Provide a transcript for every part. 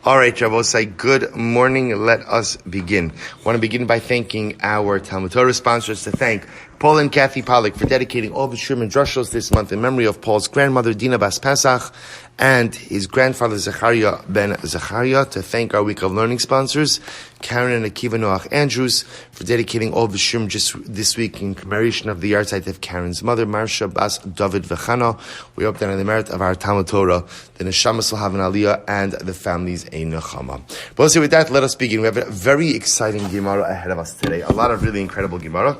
All right, Rabbosai, good morning. Let us begin. I want to begin by thanking our Talmud Torah sponsors, to thank Paul and Kathy Pollack for dedicating all the Shurim and Drushos this month in memory of Paul's grandmother, Dina Bas Pesach, and his grandfather, Zechariah ben Zechariah, to thank our Week of Learning sponsors, Karen and Akiva Noach Andrews, for dedicating all the Shurim just this week in commemoration of the yahrzeit of Karen's mother, Marsha Bas David Vechana. We hope that on the merit of our Talmud Torah, the Neshamas will have an aliyah and the families a nechama. But also with that, let us begin. We have a very exciting Gemara ahead of us today. A lot of really incredible Gemara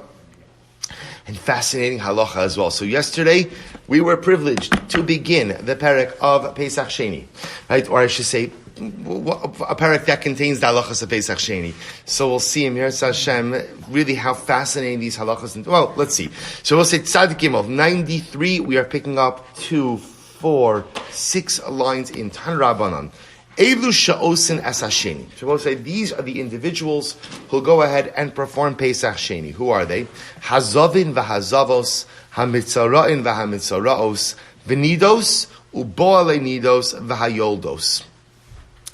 and fascinating halacha as well. So yesterday, we were privileged to begin the parak of Pesach Sheni, right? Or I should say, a parak that contains the halachas of Pesach Sheni. So we'll see in Mirza Hashem really how fascinating these halachas are. Well, let's see. So we'll say Tzadik Gimel 93. We are picking up 2, 4, 6 lines in Tan Rabbanan. Elu sha'osin as Hasheni. So we'll say these are the individuals who'll go ahead and perform Pesach Sheni. Who are they? Hazavin v'hazavos, hamitzara'in v'hamitzara'os, v'nidos, u'bo'ale nidos, v'hayoldos.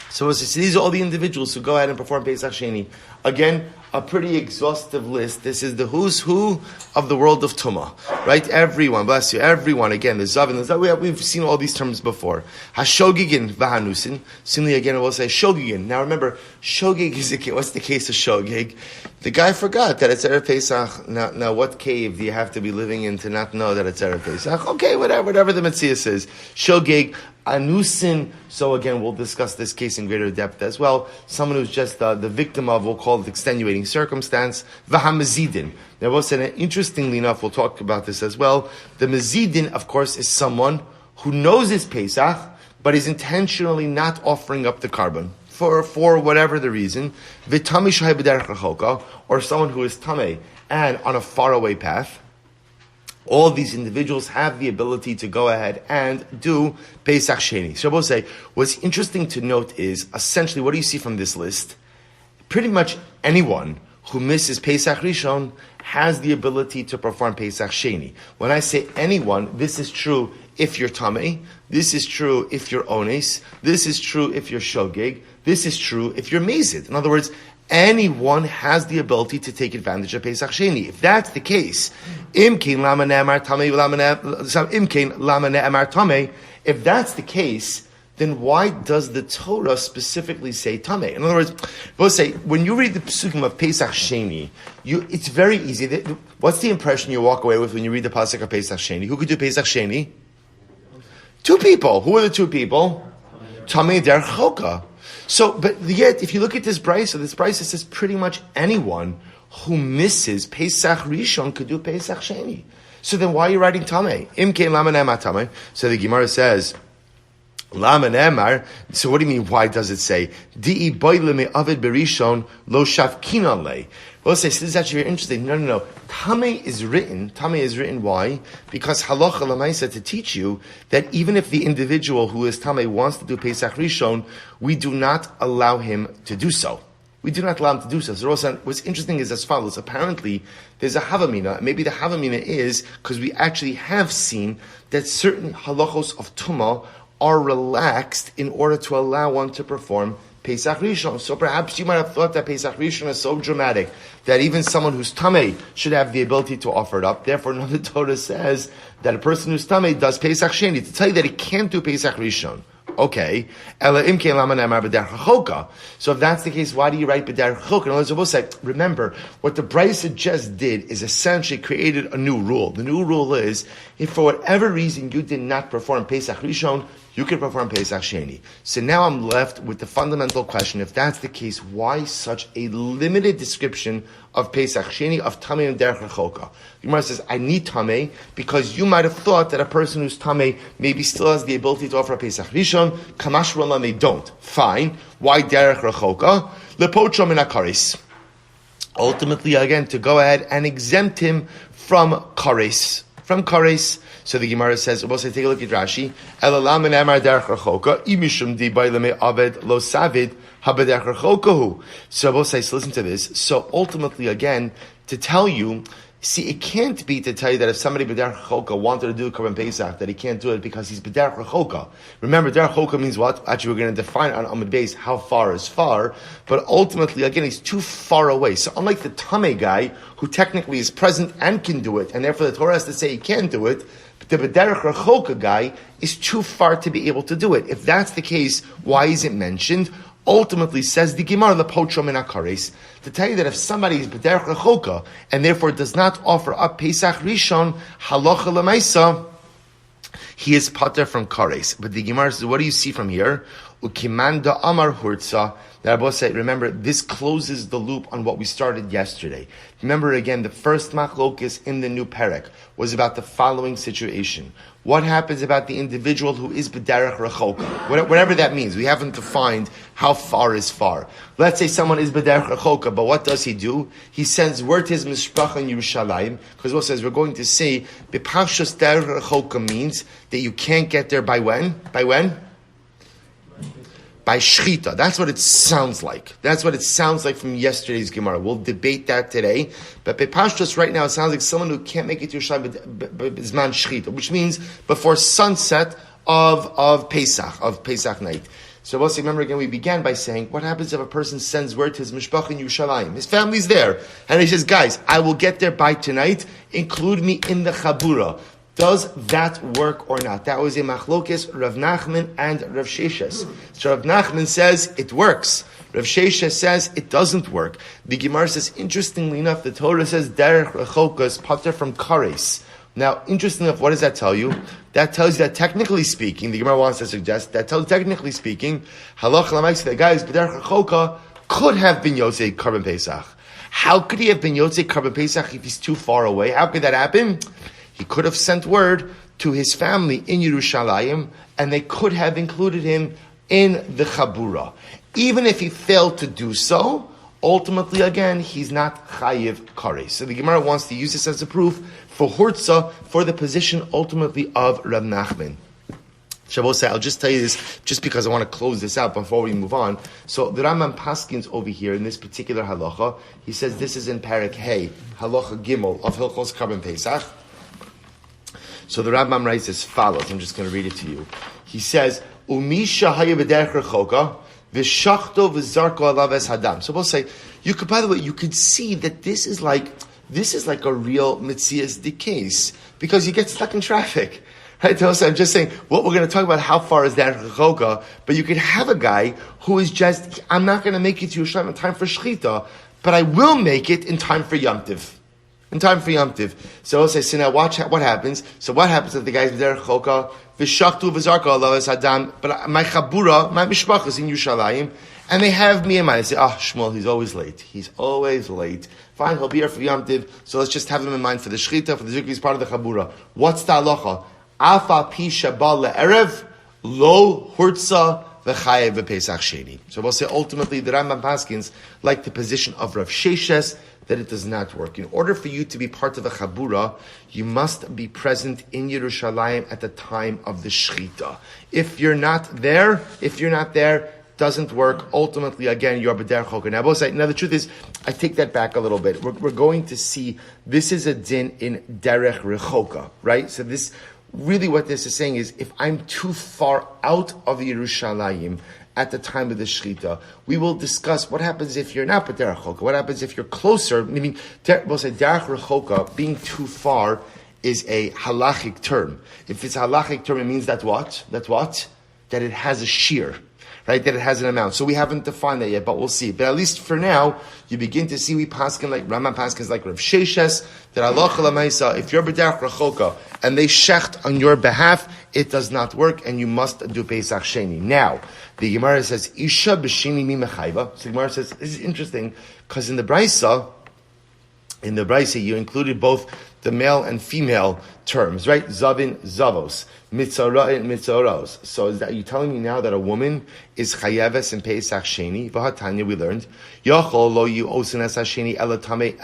So these are all the individuals who go ahead and perform Pesach Sheni. Again, a pretty exhaustive list. This is the who's who of the world of Tumah, right? Everyone, bless you, everyone. Again, the Zavin, the Zav, we've seen all these terms before. Hashogigin v'hanusin. Similarly, again, I will say Shogigin. Now remember, Shogig is what's the case of Shogig? The guy forgot that it's Erev Pesach. Now, what cave do you have to be living in to not know that it's Erev Pesach? Okay, whatever the Metzias is. Shogig. Anusin, so again, we'll discuss this case in greater depth as well. Someone who's just the victim of, we'll call it extenuating circumstance. V'hamazidin. Now, we'll say, interestingly enough, we'll talk about this as well. The mazidin, of course, is someone who knows it's Pesach, but is intentionally not offering up the carbon for whatever the reason. V'tami shahai b'derech rechoka, or someone who is tamei and on a faraway path. All of these individuals have the ability to go ahead and do Pesach Sheni. So I will say, what's interesting to note is, essentially, what do you see from this list? Pretty much anyone who misses Pesach Rishon has the ability to perform Pesach Sheni. When I say anyone, this is true if you're Tamei, this is true if you're Ones, this is true if you're Shogeg, this is true if you're Mezid. In other words, anyone has the ability to take advantage of Pesach Sheni. If that's the case, if that's the case, then why does the Torah specifically say Tamei? In other words, we'll say, when you read the Pesukim of Pesach Sheni, it's very easy. What's the impression you walk away with when you read the Pasuk of Pesach Sheni? Who could do Pesach Sheni? 2 people. Who are the 2 people? Tamei der Choka. So, but yet, if you look at this brisa says pretty much anyone who misses Pesach Rishon could do Pesach Sheni. So then why are you writing Tamei? Imkein lama ne'emar Tamei. So the Gemara says, lama ne'emar. So what do you mean, why does it say, Di'i boile me avid berishon lo shavkina le? Well, say, so this is actually very interesting. No. Tamei is written, why? Because halacha l'maisa to teach you that even if the individual who is Tamei wants to do Pesach Rishon, we do not allow him to do so. So also, what's interesting is as follows. Apparently, there's a Havamina. Maybe the Havamina is because we actually have seen that certain halachos of Tumah are relaxed in order to allow one to perform Pesach Rishon. So perhaps you might have thought that Pesach Rishon is so dramatic that even someone who's Tamei should have the ability to offer it up. Therefore, the Torah says that a person who's Tamei does Pesach Sheni to tell you that he can't do Pesach Rishon. Okay. So if that's the case, why do you write B'derech Choka? Remember, what the Brisa just did is essentially created a new rule. The new rule is, if for whatever reason you did not perform Pesach Rishon, you can perform Pesach Sheni. So now I'm left with the fundamental question, if that's the case, why such a limited description of Pesach Sheni, of Tamei and Derech Rechoka? The Gemara says, I need Tamei, because you might have thought that a person who's Tamei maybe still has the ability to offer a Pesach Rishon. Kamash R'Lan, they don't. Fine. Why Derech Rechoka? Lepocho min hakaris. Ultimately, again, to go ahead and exempt him from kares. So the Gemara says, we'll say, take a look at Rashi. Elalam and Amar derech rechoka, imishum di bailame aved lo savid habederech rechokahu. So we'll say, so listen to this. So ultimately, again, to tell you, See, it can't be to tell you that if somebody b'derech rechoka wanted to do Korban Pesach, that he can't do it because he's b'derech rechoka. Remember, derech rechoka means what? Actually, we're going to define on Amud Beis how far is far, but ultimately, again, he's too far away. So unlike the Tameh guy, who technically is present and can do it, and therefore the Torah has to say he can't do it, but the b'derech rechoka guy is too far to be able to do it. If that's the case, why is it mentioned? Ultimately, says the Gemara, the Pocho min HaKares, to tell you that if somebody is b'derech rechoka and therefore does not offer up Pesach Rishon, halacha l'maisa, he is pater from Kares. But the Gemara says, what do you see from here? Ukimanda amar hurtza. The Rabbi said, remember, this closes the loop on what we started yesterday. Remember again, the first machlokes in the new perek was about the following situation. What happens about the individual who is b'derech rechoka? Whatever that means. We haven't defined how far is far. Let's say someone is b'derech rechoka, but what does he do? He sends word to his mishpacha in Yerushalayim, because what says, we're going to say, b'pashas derech rechoka means that you can't get there by when? By when? By shchita. That's what it sounds like. That's what it sounds like from yesterday's Gemara. We'll debate that today. But Bepashtos right now, it sounds like someone who can't make it to Yerushalayim Zman shchita, which means before sunset of Pesach night. So we'll remember again, we began by saying, what happens if a person sends word to his mishpach in Yerushalayim? His family's there. And he says, guys, I will get there by tonight. Include me in the chabura. Does that work or not? That was a machlokes, Rav Nachman and Rav Sheshes. So Rav Nachman says it works. Rav Sheshes says it doesn't work. The Gemara says, interestingly enough, the Torah says derech rechoka is pater from kares. Now, interestingly enough, what does that tell you? That tells you that technically speaking, the Gemara wants to suggest, that tells technically speaking, halach l'maisa, the guy who's derech rechoka could have been Yotzei Korban Pesach. How could he have been Yotzei Korban Pesach if he's too far away? How could that happen? He could have sent word to his family in Yerushalayim, and they could have included him in the Chabura. Even if he failed to do so, ultimately, again, he's not Chayiv Kares. So the Gemara wants to use this as a proof for Hurtza, for the position ultimately of Rav Nachman. Shabbos, I'll just tell you this, just because I want to close this out before we move on. So the Rambam Paskins over here in this particular halacha, he says this is in Parak Hey, halacha Gimel of Hilchos Korban Pesach. So the Rambam writes as follows. I'm just going to read it to you. He says, "Umisha haya b'derech rechoka v'shachto v'zarko alav es hadam." So we'll say, you could. By the way, you could see that this is like a real mitzias case because you get stuck in traffic. Right? So I'm just saying, what we're going to talk about, how far is derech rechoka? But you could have a guy who is just, I'm not going to make it to Yerushalayim in time for shchita, but I will make it in time for Yom Tiv. In time for Yom Tiv. So I'll say, so now watch what happens. So what happens if the guy's b'derech rechoka, v'shachtu v'zarka alav es hadam, but my chabura, my mishpach is in Yerushalayim, and they have me in mind. They say, Shmuel, he's always late. He's always late. Fine, he'll be here for Yom Tiv, so let's just have him in mind for the shchita, for the zikri, he's part of the chabura. What's the halacha? Afa pi shabal le'erev, lo hurtza v'chayev v'pesach sheni. So we'll say, ultimately, the Rambam Paskins, like the position of Rav Sheshes, that it does not work. In order for you to be part of a chabura, you must be present in Yerushalayim at the time of the shchita. If you're not there, doesn't work. Ultimately, again, you're b'derech rechoka. Now, the truth is, I take that back a little bit. We're going to see, this is a din in derech rechoka, right? So this, really what this is saying is, if I'm too far out of Yerushalayim at the time of the shchita, we will discuss what happens if you're not b'derech rechoka. What happens if you're closer? Meaning, we'll say derech rechoka, being too far, is a halachic term. If it's a halachic term, it means that what? That it has a shear. Right, that it has an amount. So we haven't defined that yet, but we'll see. But at least for now, you begin to see we paskin like Rambam paskins like Rav Sheshes, that Allah l'maisa, if you're b'derech rechoka and they shecht on your behalf, it does not work, and you must do Pesach Sheni. Now, the Gemara says Isha b'sheni mi mechayva. So the Gemara says this is interesting because in the Brisa, you included both the male and female terms, right? Zavin, zavos, mitzara'in, mitzaros. So is that you telling me now that a woman is chayeves in Pesach Sheni? V'hatanya, we learned yachol lo yu osin es hasheni elatame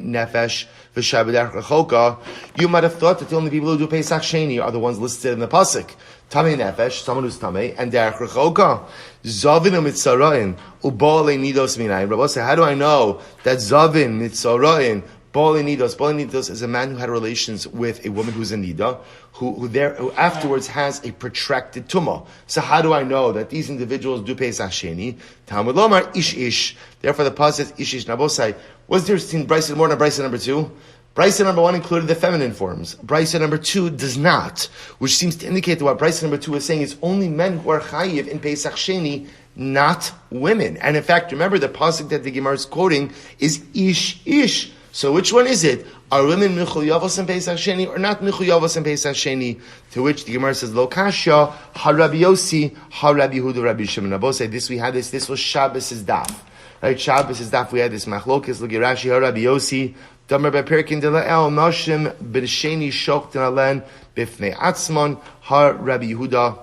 nefesh v'shabedach rechoka. You might have thought that the only people who do Pesach Sheni are the ones listed in the pasuk. Tamei nefesh, someone who's tamei, and derech rechoka. Zavin u'mitzara'in u'ba'alei nidos minayin. Rabbi said, how do I know that zavin, mitzara'in, Bolinidos is a man who had relations with a woman who's a nida, who afterwards has a protracted tumah. So how do I know that these individuals do Pesach Sheni? Talmud Lomar ish. Therefore the pasuk says ish. Nabosai. What's the difference between Brisa 1 and Brisa number 2? Brisa number 1 included the feminine forms. Brisa number 2 does not, which seems to indicate that what Brisa number 2 is saying is only men who are chayiv in Pesach Sheni, not women. And in fact, remember the pasuk that the Gemara is quoting is ish. So which one is it? Are women mechuyavos in Pesach Sheni or not mechuyavos in Pesach Sheni? To which the Gemara says, Lo kasha, ha Rabbi Yossi, ha Rabbi Yehuda, Rabbi Shimon. Abosai, this was Shabbos' daf. Right, Shabbos' daf, we had this machlokes, Logi Rashi, ha Rabbi Yossi, Damer beperkin de la'el, noshim, b'sheni shokten alen, b'fnei atzmon, ha Rabbi Yehuda,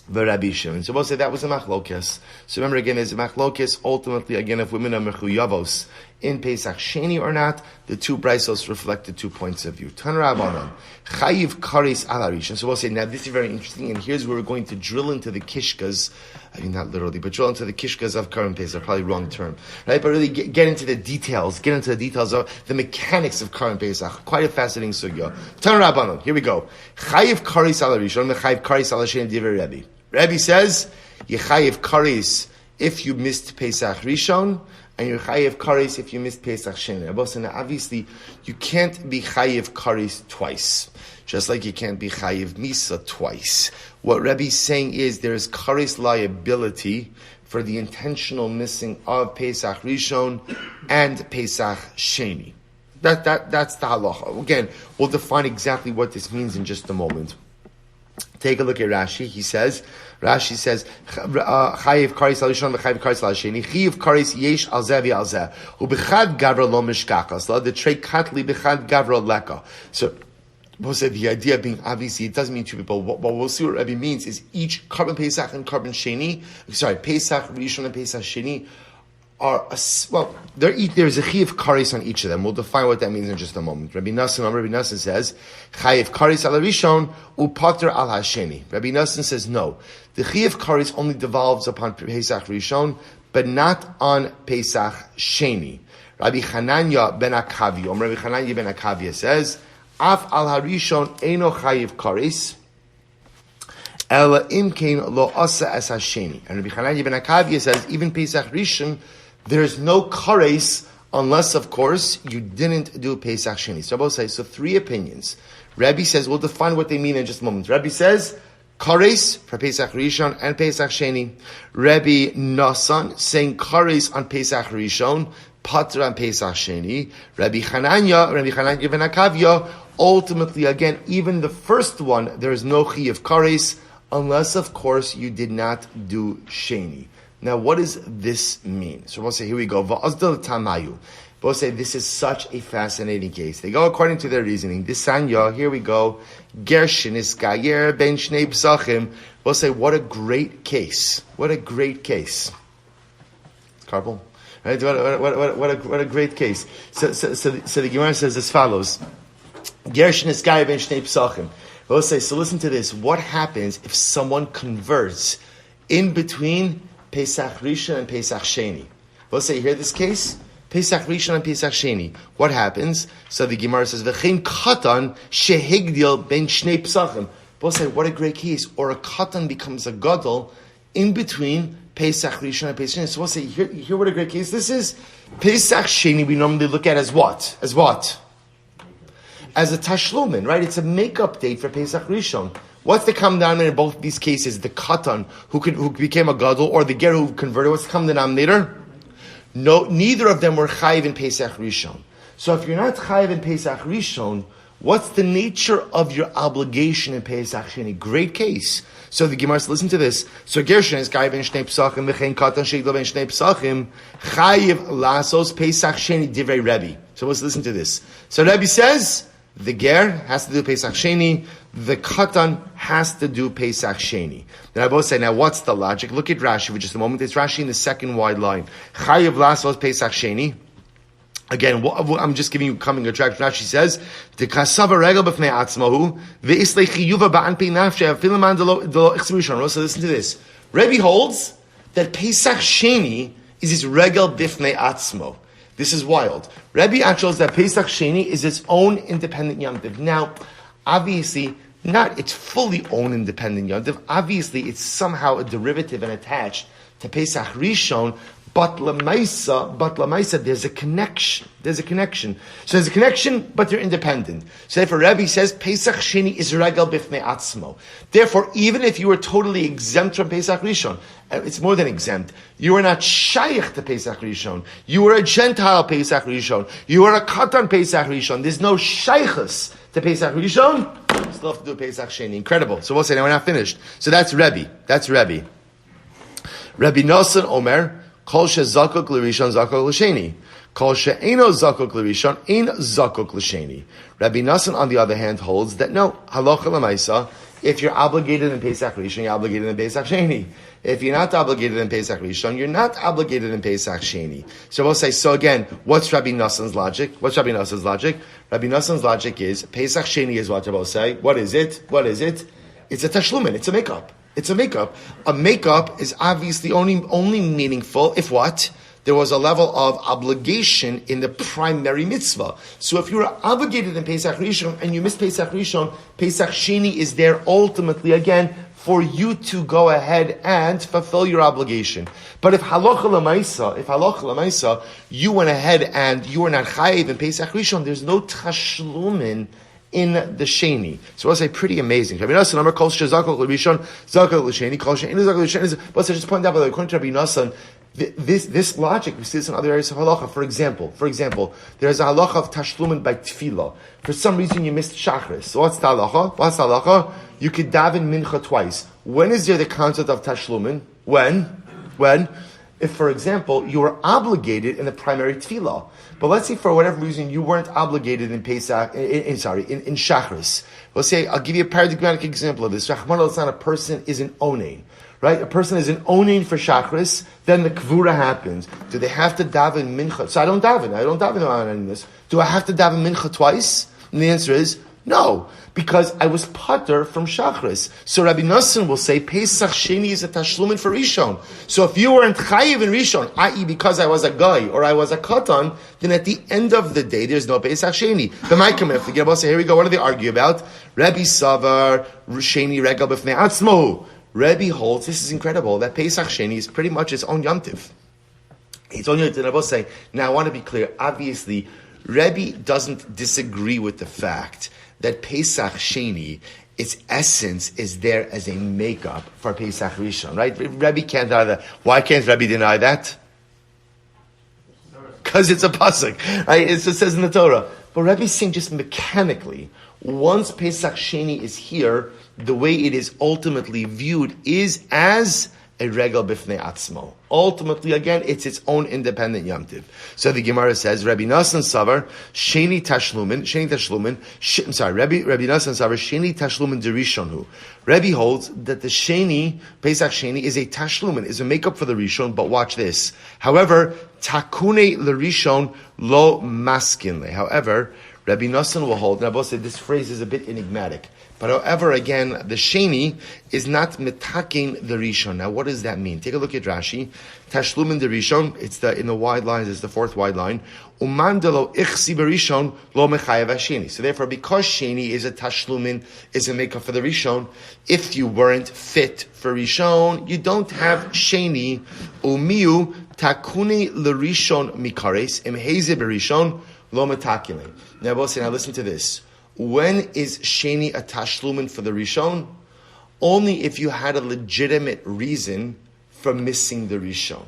Rabbi Shimon. So we'll say that was a machlokes. So remember again, there's a machlokes. Ultimately, again, if women are mechuyavos in Pesach Sheni or not, the two brisos reflect the 2 points of view. Tan Rabbanan, chayiv karis ala rishon. So we'll say now this is very interesting, and here's where we're going to drill into the kishkas. I mean, not literally, but drill into the kishkas of Karim Pesach. Probably wrong term, right? But really get into the details. Get into the details of the mechanics of Karim Pesach. Quite a fascinating sugya. Tan Rabbanan. Here we go. Chayiv karis ala rishon, mechayiv karis ala sheni divrei Rebbe. Rebbe says, Yechayev Karis if you missed Pesach Rishon, and you're Chayev Karis if you missed Pesach Sheni. Obviously, you can't be Chayev Karis twice. Just like you can't be Chayev Misa twice. What Rebbe is saying is there is Karis liability for the intentional missing of Pesach Rishon and Pesach Sheni. That's the halacha. Again, we'll define exactly what this means in just a moment. Take a look at Rashi. Rashi says, Chayiv karis al rishon v'chayiv karis al sheni. Chayiv karis yesh al zeh v'al zeh. U'bechad gavra lo mishkachas. The trei katli bechad gavra leka. So, we'll say the idea being, obviously, it doesn't mean two people. What we'll see what Rebbe means is each Karban Pesach and Karban Sheni, Pesach Rishon and Pesach Sheni, there's a Chayiv Karis on each of them. We'll define what that means in just a moment. Rabbi Nassim says, Chayiv Karis al Rishon upater al Hasheni. Rabbi Nassim says, no. The Chayiv Karis only devolves upon Pesach Rishon, but not on Pesach Sheni. Rabbi Chananya ben Akavia says, Af al Harishon eino Chayiv Karis, ela imkein lo asa as Hasheni. And Rabbi Chananya ben Akavia says, even Pesach Rishon, there's no kares unless, of course, you didn't do Pesach Sheni. So Rabbi says, so three opinions. Rabbi says, we'll define what they mean in just a moment. Rabbi says, kares for Pesach Rishon and Pesach Sheni. Rabbi Nassan saying kares on Pesach Rishon, patra on Pesach Sheni. Rabbi Chananya ben Akavia, ultimately, again, even the first one, there is no chi of kares unless, of course, you did not do Sheni. Now, what does this mean? So we'll say, here we go. Va'azdal tamayu. We'll say, this is such a fascinating case. They go according to their reasoning. This sanya, here we go. Gershin is gayer ben shnei Pesachim. We'll say, what a great case. What a great case. Carpal. Right? What a great case. So the Gemara says as follows. Gershin is gayer ben shnei Pesachim. We'll say, so listen to this. What happens if someone converts in between Pesach Rishon and Pesach Sheni? We'll say, you hear this case? Pesach Rishon and Pesach Sheni. What happens? So the Gemara says, V'chein katan shehigdil ben shnei Pesachim. We'll say, what a great case. Or a katan becomes a gadol in between Pesach Rishon and Pesach Sheni. So we'll say, you hear what a great case this is? Pesach Sheni we normally look at as what? As a tashlumin, right? It's a makeup date for Pesach Rishon. What's the common denominator in both these cases? The katan who became a gadol, or the ger who converted. What's the common denominator? No, neither of them were chayiv in Pesach Rishon. So if you're not chayiv in Pesach Rishon, what's the nature of your obligation in Pesach Sheni? Great case. So the Gemara says, listen to this. So Gershon is chayiv in Shnei Pesachim, v'chein katan sheigdal ben Shnei Pesachim, chayiv lasos Pesach Sheni divrei Rebbe. So let's listen to this. So Rebbe says, the ger has to do Pesach Sheni, the katan has to do Pesach Sheni. Then I both say, now what's the logic? Look at Rashi for just a moment. It's Rashi in the second wide line. Chayiv lasos Pesach Sheni. Again, I'm just giving you coming attraction. Rashi says, "The kasava regal b'fnei atzmahu ve'islei chiyuva ba'an pei nafshe afilaman delo ichzirishon." So listen to this. Rebbe holds that Pesach Sheni is his regal b'fnei atzmo. This is wild. Rebbe actually says that Pesach Sheni is its own independent Yom Tov. Now, obviously, not its fully own independent Yom Tov. Obviously, it's somehow a derivative and attached to Pesach Rishon, but Lamaisa, there's a connection. There's a connection. So there's a connection, but they're independent. So therefore, Rebbe says, Pesach Sheni is Regal Bifnei Atzmo. Therefore, even if you were totally exempt from Pesach Rishon, it's more than exempt. You are not shaykh to Pesach Rishon. You are a Gentile Pesach Rishon. You are a Katan Pesach Rishon. There's no shaykhus to Pesach Rishon. Still have to do Pesach Sheni. Incredible. So we'll say, now we're not finished. So that's Rebbe. Rabbi Nosson Omer, Kol she zakok l'rishon zakok l'sheni. Kol she eino zakok l'rishon ein zakok l'sheni. Rabbi Nosson, on the other hand, holds that no, halacha l'maisa, if you're obligated in Pesach Rishon, you're obligated in Pesach Sheni. If you're not obligated in Pesach Rishon, you're not obligated in Pesach Sheni. So we'll say, so again, what's Rabbi Nosson's logic? Rabbi Nosson's logic is, Pesach Sheni is what we'll say. What is it? It's a tashlumin, it's a makeup. A makeup is obviously only meaningful if what? There was a level of obligation in the primary mitzvah. So if you were obligated in Pesach Rishon and you missed Pesach Rishon, Pesach Sheni is there ultimately again for you to go ahead and fulfill your obligation. But if halacha l'maisa, you went ahead and you were not chayiv in Pesach Rishon, there's no tashlumin in the Sheni. So we'll say pretty amazing. Rabbi Nosson, number calls Shazakol Rishon, Zakol L'Sheni, calls Sheni Zakol L'Sheni. But I just point out, by the way, according to Rabbi Nosson, this logic, we see this in other areas of halacha. For example, there's a halacha of tashlumin by tefillah. For some reason you missed shachris. So what's the halacha? You could daven mincha twice. When is there the concept of tashlumin? When? If, for example, you were obligated in the primary tefillah, but let's say for whatever reason you weren't obligated in Pesach, in Shachris. We'll say, I'll give you a paradigmatic example of this. Rahman al-San, a person is an onain, right? A person is an onain for Shachris, then the kvura happens. Do they have to daven mincha? So I don't daven on this. Do I have to daven mincha twice? And the answer is no, because I was pater from Shachris. So Rabbi Nosson will say, Pesach Sheni is a tashlumin for Rishon. So if you weren't chayiv in Rishon, i.e. because I was a guy or I was a katan, then at the end of the day, there's no Pesach Sheni. The Maikamif, the Gerbal say, here we go, what do they argue about? Rabbi Savar, Sheni Regal B'fnei Atzmo. Rabbi holds, this is incredible, that Pesach Sheni is pretty much its own Yom Tiv. It's own Yom Tiv. And I will say, now I want to be clear, obviously, Rabbi doesn't disagree with the fact that Pesach Sheni, its essence is there as a makeup for Pesach Rishon, right? Rabbi can't deny that. Why can't Rabbi deny that? Because it's a pasuk, right? It says in the Torah. But Rabbi's saying just mechanically, once Pesach Sheni is here, the way it is ultimately viewed is as a regal bifnei atzmo. Ultimately, again, it's its own independent Yom Tiv. So the Gemara says, Rabbi Nosson Savar, Sheni Tashlumin, Rabbi Nosson Savar, Sheni Tashlumin Derishonhu. Rabbi holds that the Sheni, Pesach Sheni, is a Tashlumin, is a makeup for the Rishon, but watch this. However, Takune L'Rishon Lo Maskinle. However, Rabbi Nosson will hold, and I both said this phrase is a bit enigmatic. But however, again, the Sheni is not metaking the Rishon. Now, what does that mean? Take a look at Rashi. Tashlumin the Rishon, it's in the wide lines, it's the fourth wide line. Umandelo ichsi berishon lo mechayev Sheni. So therefore, because Sheni is a Tashlumin, is a makeup for the Rishon, if you weren't fit for Rishon, you don't have Sheni. Umiu takuni l'Rishon mikares imheze berishon lo metakile. Now, listen to this. When is Sheni a tashlumin for the Rishon? Only if you had a legitimate reason for missing the Rishon.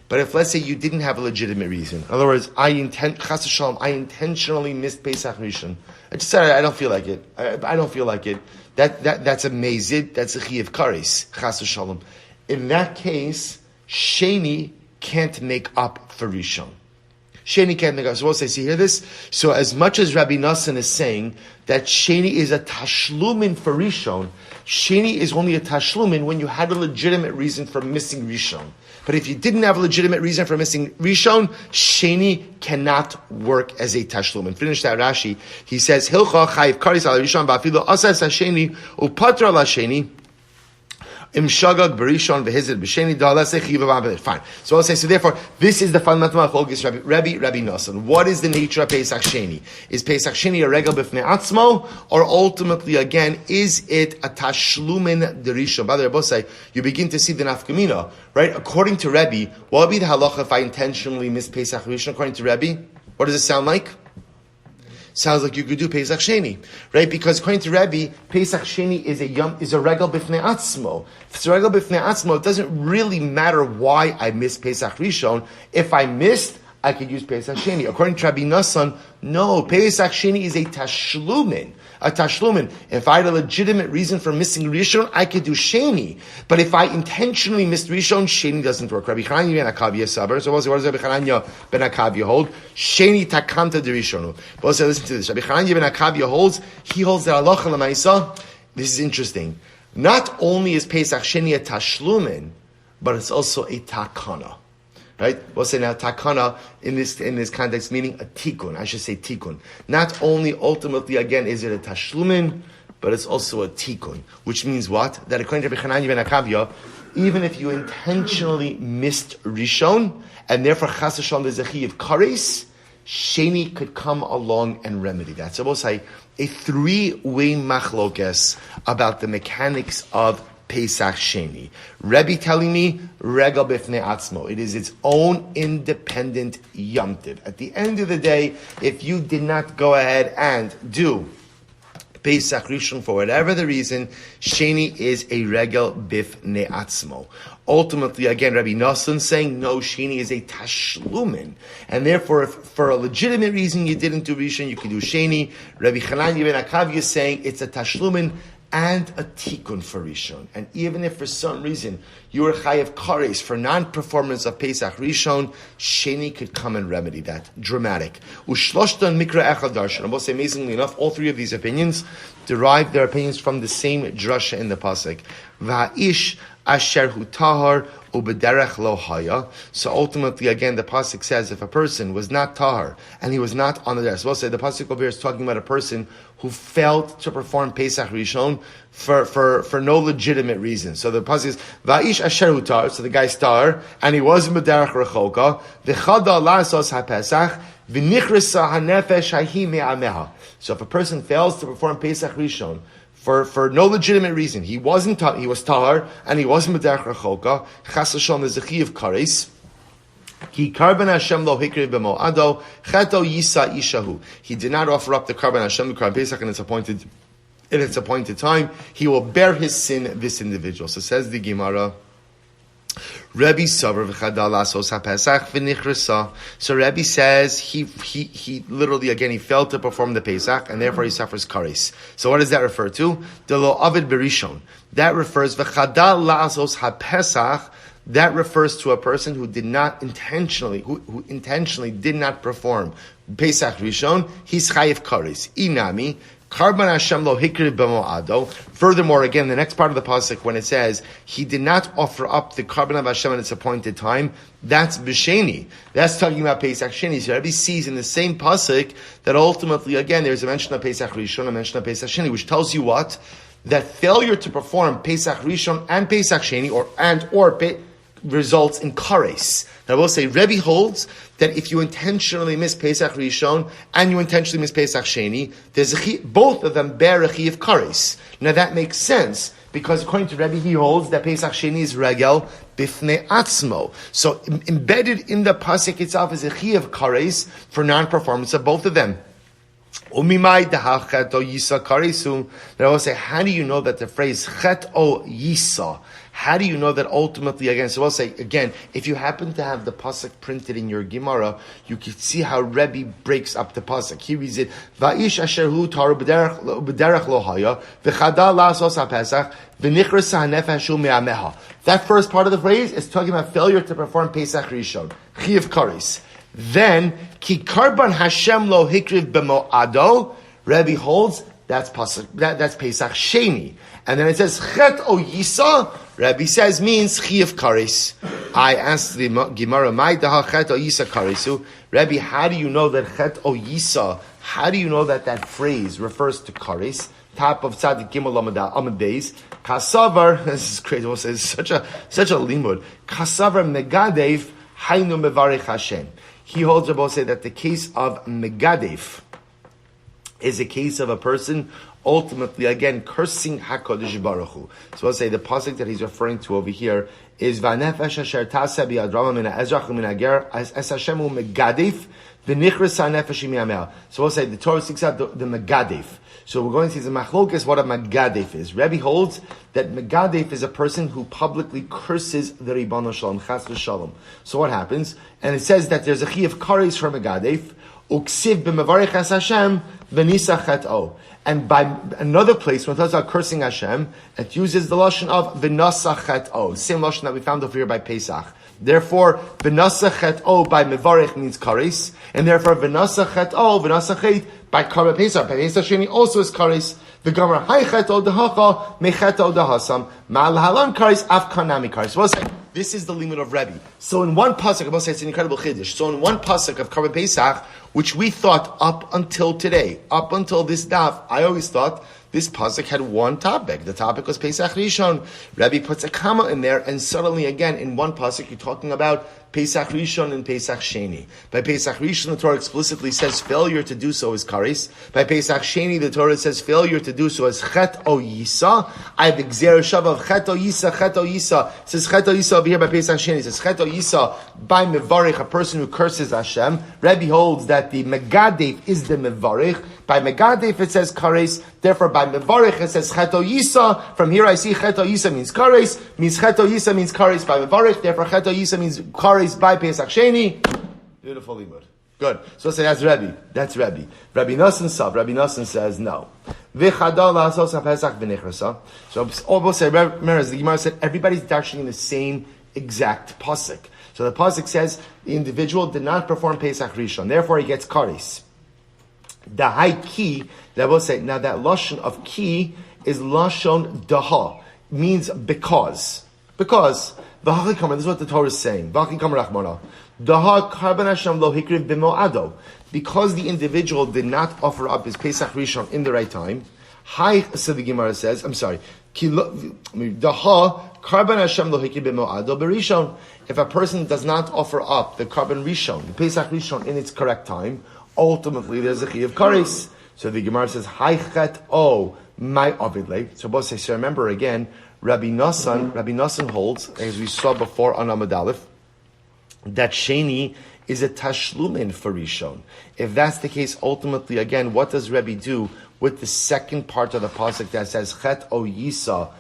But if, let's say, you didn't have a legitimate reason, in other words, I intentionally missed Pesach Rishon. I just said I don't feel like it. I don't feel like it. That's a mezid. That's a chiyuv kares. Chas v'shalom. In that case, Sheni can't make up for Rishon. Sheni can't make up. So we'll say, see, hear this? So as much as Rabbi Nosson is saying that Sheni is a tashlumin for Rishon, Sheni is only a tashlumin when you had a legitimate reason for missing Rishon. But if you didn't have a legitimate reason for missing Rishon, Sheni cannot work as a tashlumin. Finish that Rashi. He says, Hilcha chayiv karis al Rishon ba'afilu asas hasheni upatra la Sheni. Im shagag berishon v'hizid b'sheni da'alase chiva b'abed. Fine. So I'll say, so therefore, this is the fundamental machlokes Rabbi Nosson. What is the nature of Pesach Sheni? Is Pesach Sheni a regal b'fnei atzmo, or ultimately, again, is it a tashlumin derishon? By the way, both say, you begin to see the nafkamina, right? According to Rabbi, what would be the halacha if I intentionally miss Pesach Rishon? According to Rabbi, what does it sound like? Sounds like you could do Pesach Sheni, right? Because according to Rabbi, Pesach Sheni is a regal b'fnei atzmo. If it's a regal b'fnei atzmo, it doesn't really matter why I missed Pesach Rishon. If I missed, I could use Pesach Sheni. According to Rabbi Nosson, no, Pesach Sheni is a tashlumin. A tashlumin. If I had a legitimate reason for missing Rishon, I could do Sheni. But if I intentionally missed Rishon, Sheni doesn't work. Rabbi Chananya ben Akavya saber. So what does Rabbi Chananya ben Akavya hold? Sheni takanta de Rishonu. But listen to this. Rabbi Chananya ben Akavya holds that halacha l'maisa. This is interesting. Not only is Pesach Sheni a tashlumin, but it's also a takana. Right? We'll say now takana in this context, meaning a tikkun. I should say tikkun. Not only ultimately again is it a tashlumin, but it's also a tikkun. Which means what? That according to Rabbi Chananya ben Akavya, even if you intentionally missed Rishon, and therefore chas v'shalom there's a chiyuv kares, Sheni could come along and remedy that. So we'll say a three-way machlokes about the mechanics of Pesach Sheni. Rebbe telling me, regal b'fnei atzmo. It is its own independent Yom Tiv. At the end of the day, if you did not go ahead and do Pesach Rishon for whatever the reason, Sheni is a regal b'fnei atzmo. Ultimately, again, Rabbi Nosson saying, no, Sheni is a tashlumin. And therefore, if for a legitimate reason you didn't do Rishon, you can do Sheni. Rabbi Chananya ben Akavya is saying it's a tashlumin and a tikkun for Rishon. And even if for some reason you are chayav kares for non-performance of Pesach Rishon, Sheni could come and remedy that. Dramatic. Ushloshton mikra echad darshan. I will say, amazingly enough, all three of these opinions derive their opinions from the same drasha in the pasuk. Va'ish asher hu tahar ubederech lo haya. So ultimately, again, the pasuk says if a person was not tahar and he was not on the derech, so we'll say the pasuk over here is talking about a person who failed to perform Pesach Rishon for no legitimate reason. So the pasuk is va'ish asher hu tahar. So the guy's tahar and he was in bederech rechoka v'chada lasos haPesach v'nichrisa hanefesh hahi me'ameha. So if a person fails to perform Pesach Rishon for no legitimate reason, he was tahar and he wasn't b'derech rechoka, chas v'shalom there's a chiyuv kares. Ki karban Hashem lo hikriv b'mo'ado cheto yisa ishahu. He did not offer up the karban Hashem, the karban Pesach in its appointed time. He will bear his sin, this individual. So says the Gemara, Rebbe Savar v'chadal lasos haPesach v'nichrasa. So Rebbe says he literally again he failed to perform the Pesach and therefore he suffers kares. So what does that refer to? The lo avid berishon. That refers v'chadal lasos haPesach. That refers to a person who did not intentionally, who intentionally did not perform Pesach Rishon. He's chayiv kares. Inami. Karban Hashem lo hikriv b'mo'ado. Furthermore, again, the next part of the pasuk when it says he did not offer up the karban of Hashem at its appointed time, that's b'sheni. That's talking about Pesach Sheni. So everybody sees in the same pasuk that ultimately, again, there's a mention of Pesach Rishon, a mention of Pesach Sheni, which tells you what? That failure to perform Pesach Rishon and Pesach Sheni results in kares. Now I will say, Rebbe holds that if you intentionally miss Pesach Rishon and you intentionally miss Pesach Sheni, both of them bear a chiyuv kares. Now that makes sense because according to Rebbe, he holds that Pesach Sheni is regel bifnei atzmo. So embedded in the pasuk itself is a chiyuv kares for non-performance of both of them. Umimai dahachet o yisa karesu. Now I will say, how do you know that the phrase chet o yisa? How do you know that ultimately, again, so I'll say, again, if you happen to have the pasuk printed in your Gemara, you can see how Rebbe breaks up the pasuk. He reads it, Va'ish asher hu taru b'derech lo haya, v'chada lasos haPesach, v'nichrasa hanefesh hu me'ameha. That first part of the phrase is talking about failure to perform Pesach Rishon, chiyuv kares. Then, ki karban Hashem lo hikriv b'mo'ado, Rebbe holds, that's Pesach Sheni. And then it says, Chet o Yisa, Rabbi says, means Chiyuv Kares. I asked the Gemara, Mai daha Chet o Yisa Karesu? Rabbi, how do you know that Chet o Yisa, how do you know that phrase refers to Kares? Top of Tzadik Gimel Amud Beis. Kasavar, this is crazy. We'll say it's such a limud. Kasavar megadev hainu mevarich Hashem. He holds, we'll say, that the case of megadev is a case of a person ultimately, again, cursing HaKadosh Baruch Hu. So we'll say the pasuk that he's referring to over here is V'nefesh asher taseh bi'adrama min ha'ezrach u'min ha'ger es Hashem hu megadif v'nichras ha'nefesh miyamel. So we'll say the Torah seeks out the megadif. So we're going to see the machlokes what a megadif is. Rebbe holds that megadif is a person who publicly curses the Ribbon Shalom, Chas v'Shalom. So what happens? And it says that there's a chi of kares for megadif, uksiv b'mevarich es Hashem v'nisa chet'o. And by another place, when it talks about cursing Hashem, it uses the lashon of v'nasa chet'o, same lashon that we found over here by Pesach. Therefore, v'nasa chet'o by mevarich means kares, and therefore v'nasa chet'o, v'nasa chet by kara Pesach. By Pesach Sheni also is kares. The Gemara hay chet'o dehacha me chet'o dehasam ma'al halan kares af kanami kares. So we'll say this is the limit of Rebbe. So in one pasuk, I must say it's an incredible chiddush. So in one pasuk of kara Pesach, which we thought up until today, up until this daf, I always thought this pasuk had one topic. The topic was Pesach Rishon. Rebbe puts a comma in there, and suddenly again, in one pasuk, you're talking about Pesach Rishon and Pesach Sheni. By Pesach Rishon, the Torah explicitly says failure to do so is kares. By Pesach Sheni, the Torah says failure to do so is chet o yisa. I have the gzera shav of chet o yisa, chet o yisa. It says chet o yisa over here by Pesach Sheni. It says chet o yisa by mevarich, a person who curses Hashem. Rebbe holds that the megadef is the mevarich. By megadef it says kares. Therefore, by mevarich it says chet o yisa. From here I see chet o yisa means kares. Means chet o yisa means kares by mevarich. Therefore, chet o yisa means kares by Pesach Sheni. Beautiful limud. Good. So say that's Rebbe. That's Rebbe. Rabbi Nosson Sav. Rabbi Nosson says no. So almost say, remember, as the Gemara said, everybody's dashing in the same exact pasuk. So the pasuk says the individual did not perform Pesach Rishon, therefore he gets kares. The high key that will say now that lashon of key is lashon daha, means because. This is what the Torah is saying. Because the individual did not offer up his Pesach Rishon in the right time. So the Gemara says, I'm sorry. If a person does not offer up the Karban Rishon, the Pesach Rishon in its correct time, ultimately there's a chi of kares. So the Gemara says, Haichet o my avidle. So both say, so remember again, Rabbi Nosson holds, as we saw before on Amud Aleph, that Sheni is a tashlumin for Rishon. If that's the case, ultimately, again, what does Rebbe do with the second part of the pasuk that says Chet o Yisa?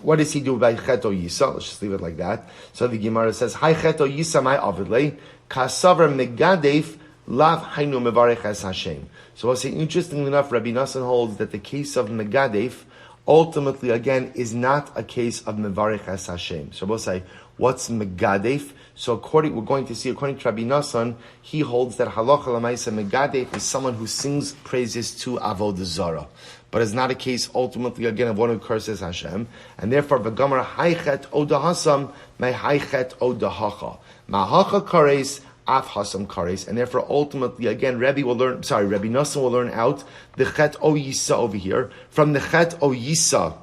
What does he do by Chet o Yisa? Let's just leave it like that. So the Gemara says, Hi Chet o Yisa my avidle, kasavar megadef lav hainu mevarech es Hashem. So we'll say, interestingly enough, Rabbi Nosson holds that the case of megadef ultimately, again, is not a case of mevarich es Hashem. So we'll say, what's megadef? So we're going to see, according to Rabbi Nosson, he holds that halacha l'maisa megadef is someone who sings praises to avodah zarah, but it's not a case ultimately again of one who curses Hashem, and therefore v'gamar haichet o dahasam may haichet o dahacha mahacha kares af hasam kares, and therefore ultimately again Rabbi Nosson will learn out the chet o yisa over here from the chet o yisa.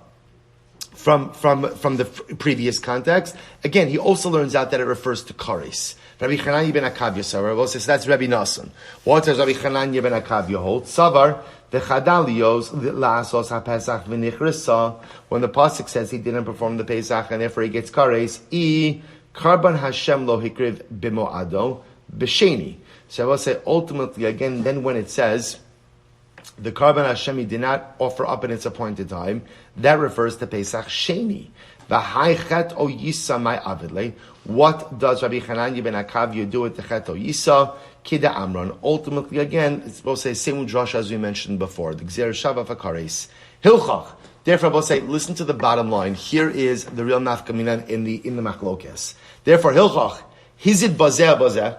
From the previous context, again, he also learns out that it refers to kares. Rabbi Chananya ben Akavya says, so that's Rabbi Nosson. What does Rabbi Chananya ben Akavya hold? Savar v'chadalios la'asos ha'pesach v'nichrisa. When the pasuk says he didn't perform the Pesach and therefore he gets kares, karban Hashem lo hikriv b'mo'ado b'sheni. So I will say ultimately again, then when it says the Karban Hashem he did not offer up in its appointed time, that refers to Pesach Sheni. V'hai o yisa my avidle. What does Rabbi Chananya ben Akavya do with the chet o yisa? Kida Amron. Ultimately, again, it's supposed to say same drasha as we mentioned before. The gzer shava fakares hilchach. Therefore, I will say, listen to the bottom line. Here is the real nafkamina in the machlokes. Therefore, hilchach hizid bazeh bazeh.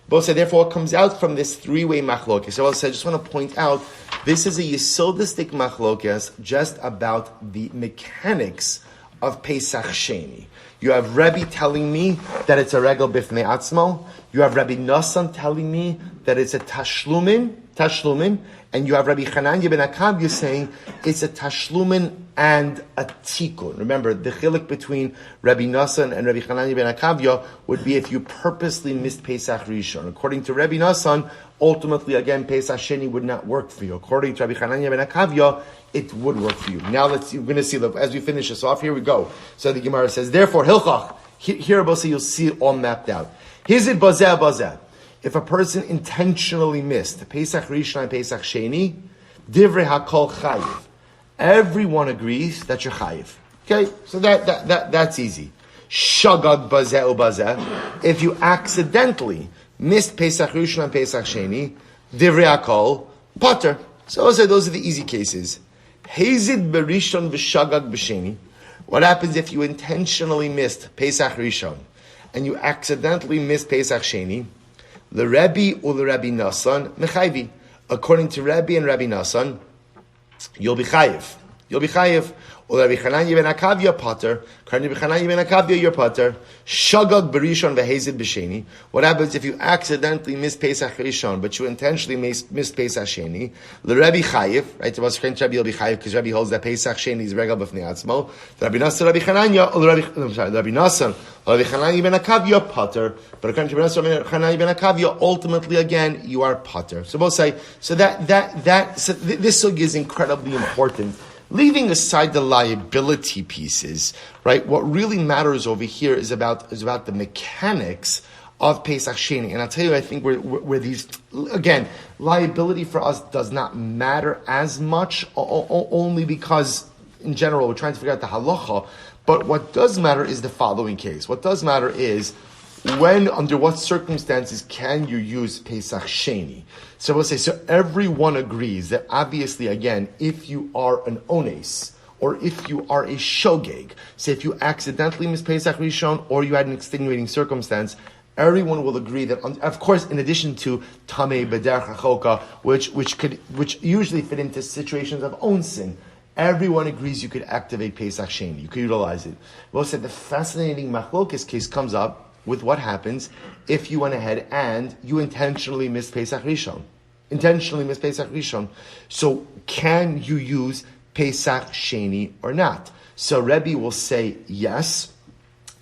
Both say, therefore, what comes out from this three-way machlokes. So I just want to point out, this is a yesodistic machlokes just about the mechanics of Pesach Sheni. You have Rebbe telling me that it's a regel bifnei atzmo. You have Rabbi Nosson telling me that it's a tashlumin. tashlumin, and you have Rabbi Chananya ben Akavya saying it's a tashlumin and a tikkun. Remember, the chiluk between Rabbi Nassan and Rabbi Chananya ben Akavya would be if you purposely missed Pesach Rishon. According to Rabbi Nassan, ultimately, again, Pesach Sheni would not work for you. According to Rabbi Chananya ben Akavya, it would work for you. Now we're going to see, look, as we finish this off, here we go. So the Gemara says, therefore, Hilchach, here you'll see it all mapped out. Here's it bazeh bazeh. If a person intentionally missed Pesach Rishon and Pesach Sheni, divrei hakol chayiv. Everyone agrees that you're chayiv. Okay, so that's easy. Shagag bazeh u bazeh. If you accidentally missed Pesach Rishon and Pesach Sheni, divrei hakol pater. So those are the easy cases. Hazid berishon v'shagag b'sheni. What happens if you intentionally missed Pesach Rishon and you accidentally missed Pesach Sheni? The Rebbe or the Rabbi Nassan mechayvi. According to Rebbe and Rabbi Nassan, you'll be chayiv. You'll be chayiv. Or Rabbi Chananya ben Akavya pater. According to Rabbi Chananya ben Akavya, you're pater. Shagag berishon v'hezid b'sheni. What happens if you accidentally miss Pesach Rishon, but you intentionally missed Pesach Sheni? The Rebbe chayiv, right? What's Rabbi you'll be chayiv because Rebbe holds that Pesach Sheni is regal b'fnei atzmo. The Rabbi Nassan, Rabbi Chananya, or the Rabbi Nassan, or Rabbi Chananya ben Akavya pater. But according to Rabbi Nassan, Rabbi Chananya ben Akavya, ultimately again you are pater. So both say so this sugya is incredibly important. Leaving aside the liability pieces, right? What really matters over here is about the mechanics of Pesach Sheni. And I'll tell you, I think where these, again, liability for us does not matter as much, only because, in general, we're trying to figure out the halacha. But what does matter is the following case. What does matter is under what circumstances can you use Pesach Sheni? So we'll say, so everyone agrees that obviously, again, if you are an ones, or if you are a shogeg, say if you accidentally miss Pesach Rishon, or you had an extenuating circumstance, everyone will agree that, of course, in addition to Tamei B'derech HaChoka, which usually fit into situations of own sin, everyone agrees you could activate Pesach Sheni, you could utilize it. We'll say the fascinating Machlokes case comes up with what happens if you went ahead and you intentionally missed Pesach Rishon. So can you use Pesach Sheni or not? So Rebbe will say yes,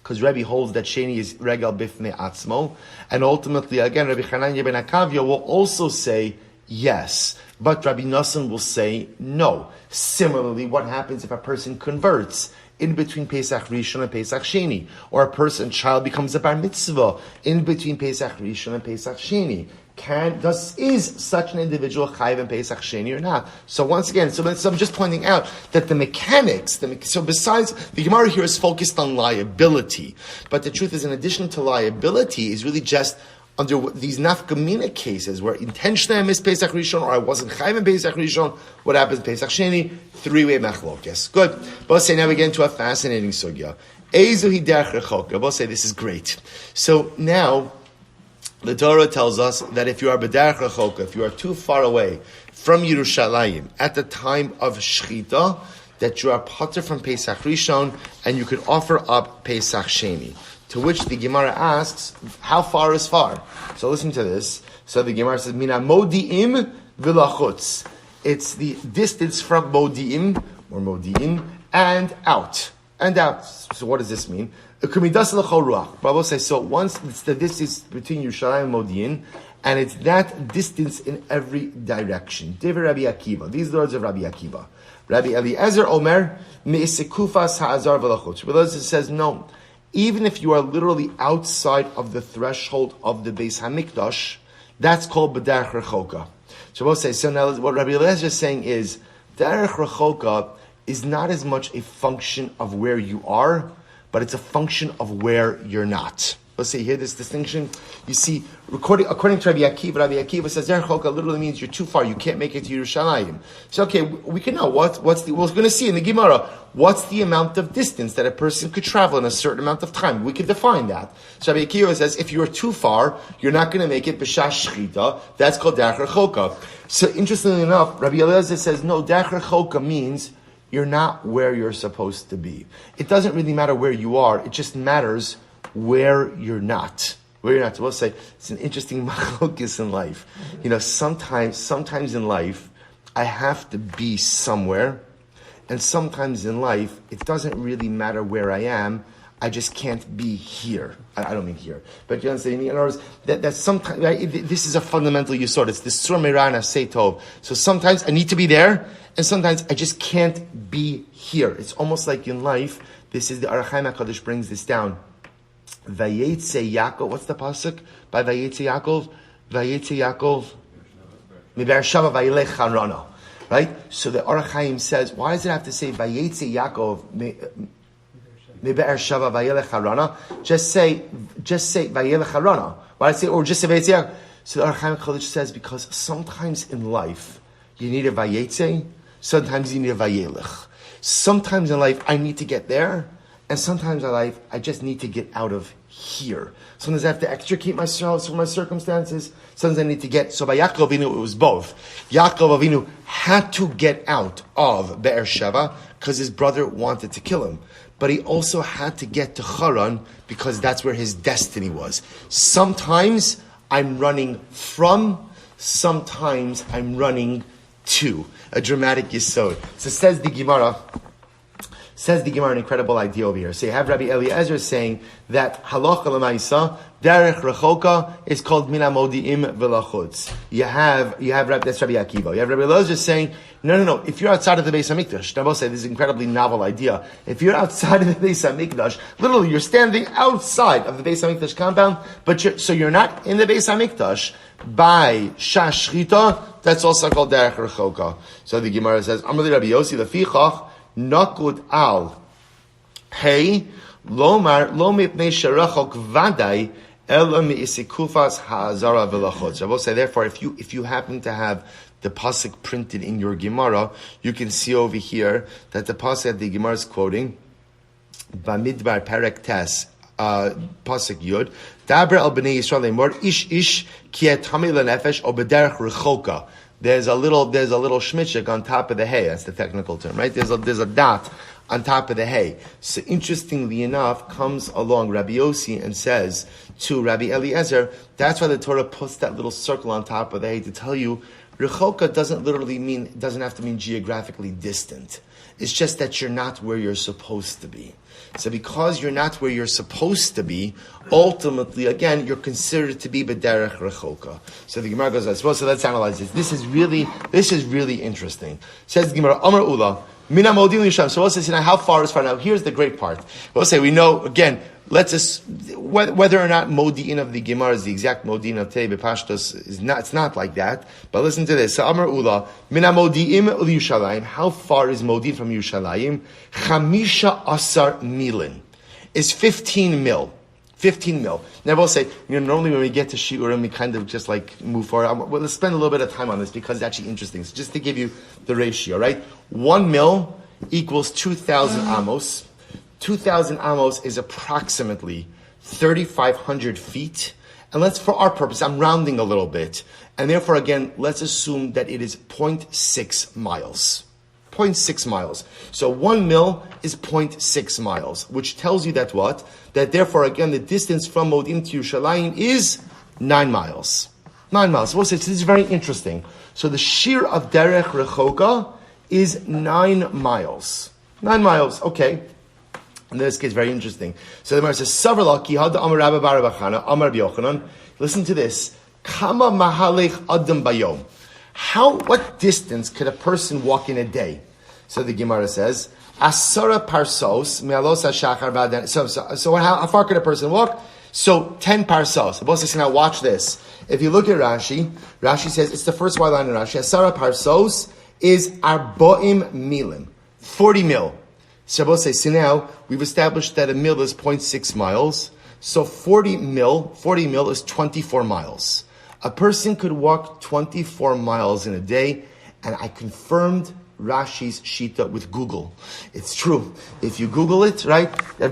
because Rebbe holds that Sheni is regal bifnei atzmo, and ultimately, again, Rabbi Chananya ben Akavya will also say yes, but Rabbi Nassan will say no. Similarly, what happens if a person converts in between Pesach Rishon and Pesach Sheni, or a child becomes a bar mitzvah in between Pesach Rishon and Pesach Sheni? Is such an individual chayiv in Pesach Sheni or not? So once again, so I'm just pointing out that the mechanics, so besides, the Gemara here is focused on liability, but the truth is, in addition to liability, is really just under these nafkamina cases where intentionally I missed Pesach Rishon or I wasn't chayiv in Pesach Rishon, what happens in Pesach Sheni? Three-way machlokes. Good. But say now we get into a fascinating sugya. Ezu hidech rechoka. We'll say this is great. So now, the Torah tells us that if you are b'derech rechoka, if you are too far away from Yerushalayim at the time of Shechita, that you are pater from Pesach Rishon and you could offer up Pesach Sheni. To which the Gemara asks, how far is far? So listen to this. So the Gemara says, Mina modi'im v'lachutz. It's the distance from modi'im, or modi'im, and out. And out. So what does this mean? Bible says, so once it's the distance between Yerushalayim and Modi'in, and it's that distance in every direction. Devar Rabbi Akiva. These are the words of Rabbi Akiva. Rabbi Eliezer Omer, Me'esekufas ha'azar v'lachutz. Rabbi Eliezer says, no. Even if you are literally outside of the threshold of the Beis Hamikdash, that's called B'derech Rechoka. So we'll say, so now what Rabbi Eliezer is saying is, Derech Rechoka is not as much a function of where you are, but it's a function of where you're not. Let's see, hear this distinction. You see, according to Rabbi Akiva says, Derech Rechoka literally means you're too far, you can't make it to Yerushalayim. So okay, we can know we're going to see in the Gemara, what's the amount of distance that a person could travel in a certain amount of time? We could define that. So Rabbi Akiva says, if you're too far, you're not going to make it b'shash shchita. That's called Derech Rechoka. So interestingly enough, Rabbi Eliezer says, no, Derech Rechoka means you're not where you're supposed to be. It doesn't really matter where you are, it just matters where you're not. where you're not supposed to say. It's an interesting machlokes in life. Sometimes in life, I have to be somewhere, and sometimes in life, it doesn't really matter where I am. I just can't be here. I don't mean here, but you understand. In other words, that sometimes, right, this is a fundamental yesod. It's the sur merana seitov. So sometimes I need to be there, and sometimes I just can't be here. It's almost like in life. This is the Arach Chaim HaKadosh brings this down. Vayetze Yaakov. What's the pasuk by Vayetze Yaakov? Vayetze Yaakov. Miber Shava Vayelech Harana. Right. So the Arach Chaim says, why does it have to say Vayetze Yaakov? Miber Shava Vayelech Harana. Just say Vayelech Harana. Why I say, or just say Vayetze Yaakov? So the Arach Chaim HaKadosh says, because sometimes in life you need a Vayetze, sometimes you need a Vayelech. Sometimes in life I need to get there, and sometimes in life I just need to get out of here. Sometimes I have to extricate myself from my circumstances. Sometimes I need to get. So by Yaakov Avinu it was both. Yaakov Avinu had to get out of Be'er Sheva because his brother wanted to kill him. But he also had to get to Haran because that's where his destiny was. Sometimes I'm running from, sometimes I'm running to. A dramatic yesod. So says the Gemara, an incredible idea over here. So you have Rabbi Eliezer saying that halacha l'maisa, derech rechoka is called mina modi'im v'lachutz. You have that's Rabbi Akiva. You have Rabbi Eliezer saying, no. If you're outside of the Beis Hamikdash, I will say this is an incredibly novel idea. If you're outside of the Beis Hamikdash, literally you're standing outside of the Beis Hamikdash compound, but you're not in the Beis Hamikdash by shashchita. That's also called derech rechoka. So the Gemara says, Amar Rabbi Yossi lefichach nakud al hey lomar lo mipnei sherachok vadai ela mi'isikufas ha'azara v'lachot. I will say, therefore, if you happen to have the pasuk printed in your Gemara, you can see over here that the pasuk that the Gemara is quoting, Bamidbar Perek Tes, pasuk Yud, Daber al bnei Yisrael lemor ish ki etami lenefesh o b'derech rechoka. There's a little shmitchik on top of the hay. That's the technical term, right? There's a dot on top of the hay. So interestingly enough, comes along Rabbi Yossi and says to Rabbi Eliezer, that's why the Torah puts that little circle on top of the hay to tell you rechoka doesn't have to mean geographically distant. It's just that you're not where you're supposed to be. So because you're not where you're supposed to be, ultimately, again, you're considered to be b'derech rechoka. So the Gemara goes as well. So let's analyze this. This is really interesting. Says the Gemara, Amar Ula, Mina Modin Yisham. So we'll say, now how far is far? Now here's the great part. We'll say, we know, again, whether or not Modi'in of the Gemara is the exact Modi'in of Tei B'Pashtos, it's not like that. But listen to this. So Amar Ula, Mina Modi'im Yushalayim. How far is Modi'in from Yushalayim? Chamisha Asar Milin. Is 15 mil. 15 mil. Now we'll say, normally when we get to Shiurim, we kind of just move forward. Let's spend a little bit of time on this because it's actually interesting. So just to give you the ratio, right? 1 mil equals 2,000 amos. 2,000 amos is approximately 3,500 feet. And for our purpose, I'm rounding a little bit. And therefore, again, let's assume that it is 0.6 miles. 0.6 miles. So 1 mil is 0.6 miles, which tells you that what? That therefore, again, the distance from Modim to Yerushalayim is 9 miles. 9 miles. So this is very interesting. So the shear of Derech Rechoka is 9 miles. 9 miles, okay. In this case, very interesting. So the Gemara says, Savarla ki had Amar Rabba bar Bachana, Amar B'Yochanan. Listen to this. Kama mahalech adam bayom. What distance could a person walk in a day? So the Gemara says, Asara parsos me'alos hashachar v'adan. So how far could a person walk? So 10 parsos. The boss says, now watch this. If you look at Rashi says, it's the first white line in Rashi. Asara parsos is arboim milim. 40 mil. Shabbos says, so now we've established that a mil is 0.6 miles. So 40 mil is 24 miles. A person could walk 24 miles in a day, and I confirmed Rashi's Shita with Google. It's true. If you Google it, right,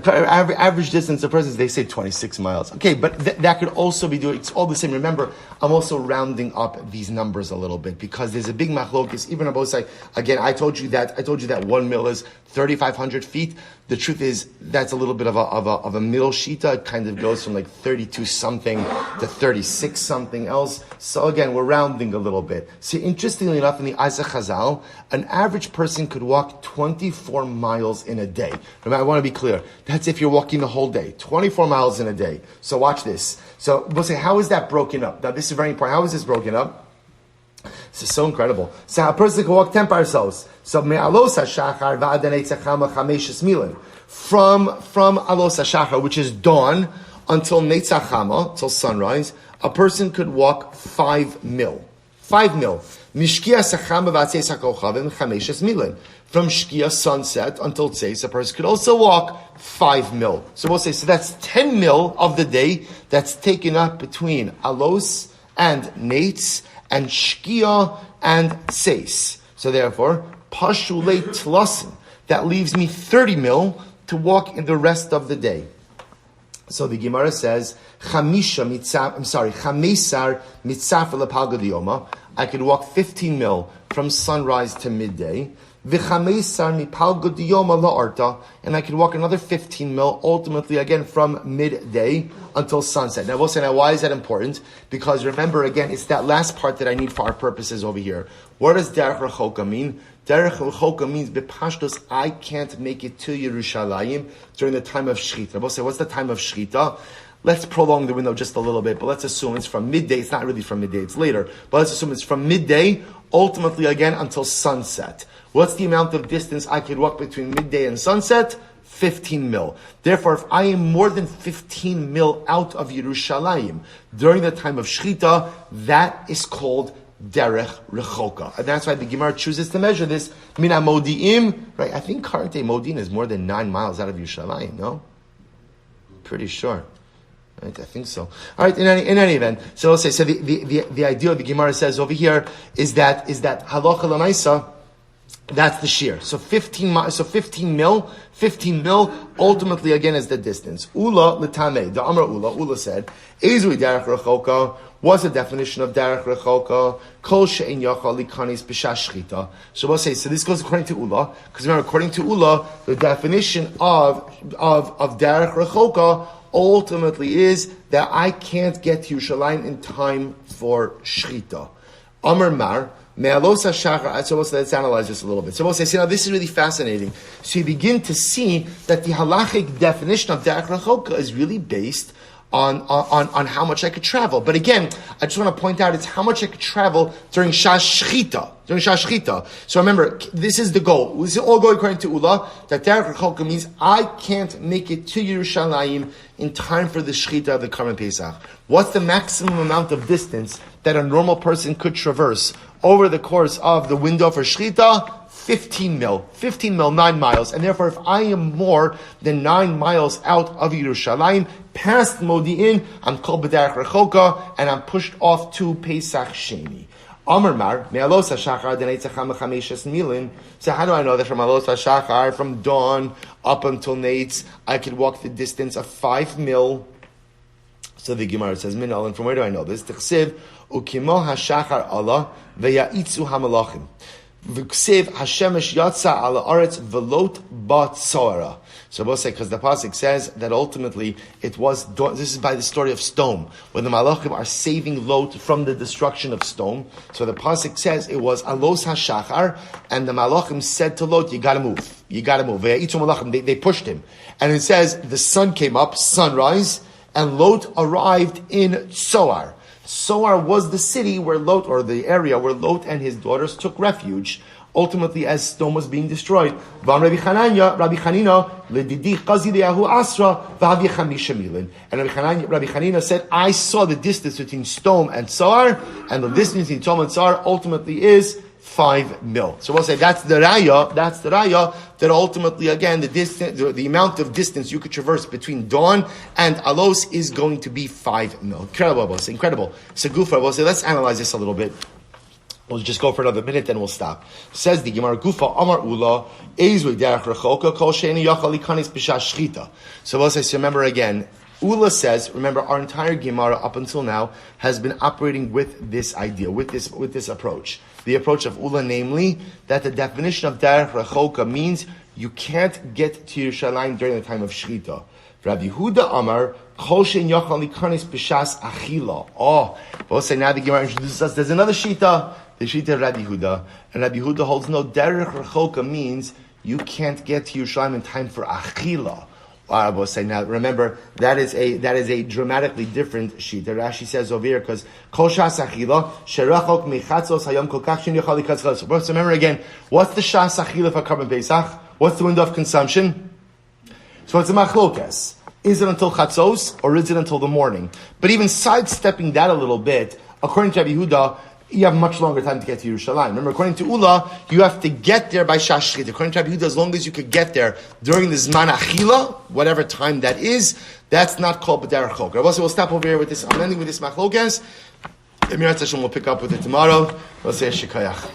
average distance of persons, they say 26 miles. Okay, but that could also be doing, it's all the same. Remember, I'm also rounding up these numbers a little bit because there's a big machlokes, even on both sides. Again, I told you that 1 mil is 3,500 feet. The truth is, that's a little bit of a middle Shita. It kind of goes from like 32 something to 36 something else. So again, we're rounding a little bit. See, interestingly enough, in the Isaac Chazal, an average person could walk 24 miles in a day. Remember, I want to be clear. That's if you're walking the whole day. 24 miles in a day. So watch this. So we'll say, how is that broken up? Now, this is very important. How is this broken up? This is so incredible. So a person can walk 10 parsos. So me'alos hashachar va'adanei tzachama chameshes milin. From alos hashachar, which is dawn, until netzachama, till sunrise, a person could walk 5 mil. 5 mil. Mishkia sachama v'atzeis hakochavim chameshes milin. From Shkia sunset until Tzeis, a person could also walk 5 mil. So we'll say, so that's 10 mil of the day that's taken up between alos and Nates and Shkia and Tzeis. So therefore, Pashulei Tlasin, that leaves me 30 mil to walk in the rest of the day. So the Gemara says, Chamesar mitzaf lepalga diyoma. I could walk 15 mil from sunrise to midday. V'chamesar mipalga diyoma la'arta, and I could walk another 15 mil, ultimately again from midday until sunset. Now we'll say, now why is that important? Because remember again, it's that last part that I need for our purposes over here. What does derech rechoka mean? Derech rechoka means bepashtos, I can't make it to Yerushalayim during the time of Shechita. We'll say, what's the time of Shechita? Let's prolong the window just a little bit, but let's assume it's from midday. It's not really from midday, it's later. But let's assume it's from midday, ultimately again until sunset. What's the amount of distance I could walk between midday and sunset? 15 mil. Therefore, if I am more than 15 mil out of Yerushalayim during the time of Shechita, that is called derech rechoka. And that's why the Gemara chooses to measure this. Mina modi'im, right? I think current day Modin is more than 9 miles out of Yerushalayim, no? Pretty sure. Right, I think so. All right. In any event, so let's say, so the idea the Gemara says over here is that halacha l'maisa. That's the shear. So 15 mil, ultimately again is the distance. Ula l'tamei, the Amar Ula said, Ezui derech rechoka, what's the definition of derech rechoka? Kol she'en yachal likanis b'shas shchita. So we'll say, so this goes according to Ula, because remember, according to Ula, the definition of derech rechoka ultimately is that I can't get to Yerushalayim in time for shchita. Amar Mar, so let's analyze this a little bit. So we'll say, now this is really fascinating. So you begin to see that the halachic definition of derech rechoka is really based on how much I could travel. But again, I just want to point out it's how much I could travel during Shas Shechita. So remember, this is the goal. This is all going according to Ula, that derech rechoka means I can't make it to Yerushalayim in time for the Shechita of the Karban Pesach. What's the maximum amount of distance that a normal person could traverse over the course of the window for Shechita? 15 mil, 9 miles. And therefore, if I am more than 9 miles out of Yerushalayim, past Modi'in, I'm called B'derech Rechoka, and I'm pushed off to Pesach Sheni. Amar Mar, me'alos hashachar denei tzacham chameshes milin. So how do I know that from alos hashachar, from dawn up until Nates, I could walk the distance of 5 mil? So the Gemara says, Minal, and from where do I know this? T'chsiv, ukimo hashachar Allah, ve'ya'itzu hamalachim. V'ksiv hashemesh yatsa ala aretz velot bat soara. So we'll say, because the pasuk says that ultimately it was, this is by the story of Stone, when the malachim are saving Lot from the destruction of Stone. So the pasuk says it was alos hashachar, and the malachim said to Lot, you gotta move. They pushed him. And it says the sun came up, sunrise, and Lot arrived in Tsoar. Tsoar was the city where Lot, or the area where Lot and his daughters took refuge, ultimately as Stone was being destroyed. And Rabbi Chanina said, I saw the distance between Stone and Tsoar, and the distance between Stone and Tsoar ultimately is 5 mil. So we'll say that's the raya that ultimately, again, the distance, the amount of distance you could traverse between dawn and alos is going to be 5 mil. Incredible. So Gufa, we'll say, let's analyze this a little bit. We'll just go for another minute, then we'll stop. Says the Gemara, Gufa Amar Ula, Ezri Derech Rechoka, Kol Sheini Yachal Likanis B'Shas Shchita. So we'll say, so remember again, Ula says, remember our entire Gemara up until now has been operating with this idea, with this approach. The approach of Ula, namely, that the definition of Derech Rechoka means you can't get to Yerushalayim during the time of Shchita. Rabbi Yehuda Amar, Kol Shein Yachal Likanis B'Shas Achila. Oh, we'll say now the Gemara introduces us, there's another Shita. The Shita of Rabbi Yehuda, and Rabbi Yehuda holds no derech rechoka means you can't get to Yerushalayim in time for achila. I will say now. Remember that is a dramatically different Shita. Rashi says over here because kol shas achila sherachok mechatzos hayom kol kach shin yochal likatzos. So remember again, what's the shas achila for Karban Pesach? What's the window of consumption? So it's a machlokas. Is it until chatzos or is it until the morning? But even sidestepping that a little bit, according to Rabbi Yehuda, you have much longer time to get to Yerushalayim. Remember, according to Ula, you have to get there by Shash Shchita. According to Rabbi Yehuda, as long as you could get there during the Zman Achila, whatever time that is, that's not called B'derech Chok. We'll stop over here with this. I'm ending with this Machlokas. Emirat Hashem will pick up with it tomorrow. We'll say Shikayach.